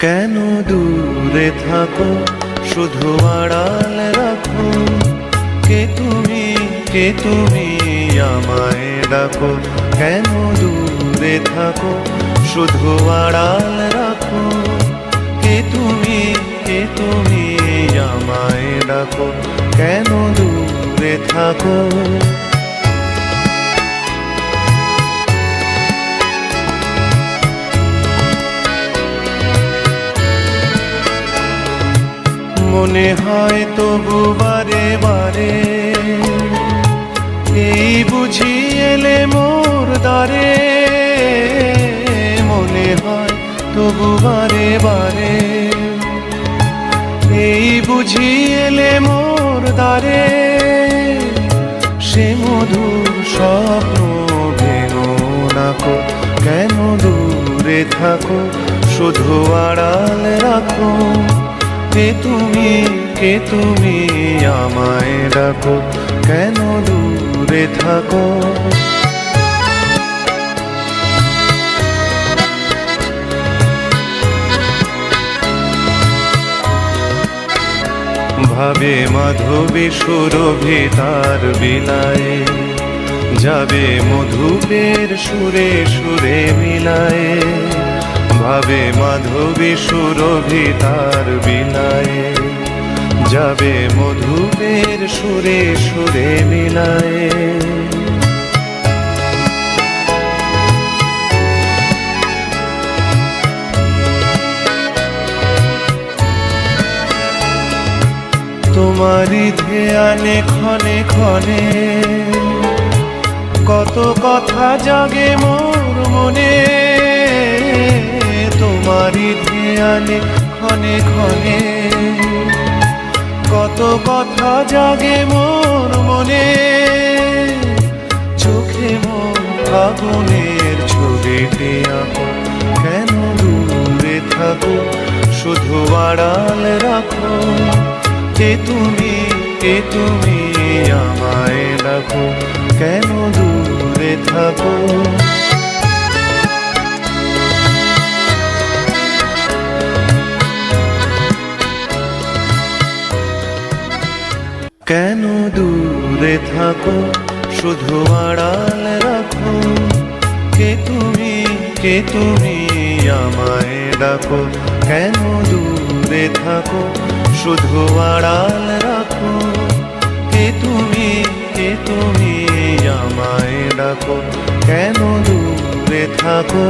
কেন দূরে থাকো, শুধু আড়াল রাখো। কে তুমি আমায় ডাকো। কেন দূরে থাকো, শুধু আড়াল রাখো। কে তুমি আমায় ডাকো। কেন দূরে থাকো। মনে হয় তবু বারে বারে, এই বুঝি এলে মোর দ্বারে। মনে হয় তবু বারে বারে, এই বুঝি এলে মোর দ্বারে। সে মধুর স্বপ্ন ভেঙো নাকো। কেন দূরে থাকো, শুধু আড়াল রাখো। কে তুমি আমায় ডাকো। কেন দূরে থাকো। ভাবে মাধবী সুরভি তার বিলায়ে, যাবে মধুপের সুরে সুরে মিলায়ে। ভাবে মাধবী সুরভি তার বিলায়ে, যাবে মধুপের সুরে সুরে মিলায়ে। তোমারই ধ্যানে ক্ষণে ক্ষণে, কত কথা জাগে মোর মনে। তোমারই ধ্যানে ক্ষণে ক্ষণে, কত কথা জাগে মোর মনে। চোখে মোর আগুনের ছবিটি আঁকো। কেন দূরে থাকো, শুধু আড়াল রাখো। কে তুমি আমায় ডাকো। কেন দূরে থাকো। কেন দূরে থাকো, শুধু আড়াল রাখো। কে তুমি আমায় ডাকো। কেন দূরে থাকো, শুধু আড়াল রাখো। কে তুমি আমায় ডাকো। কেন দূরে থাকো।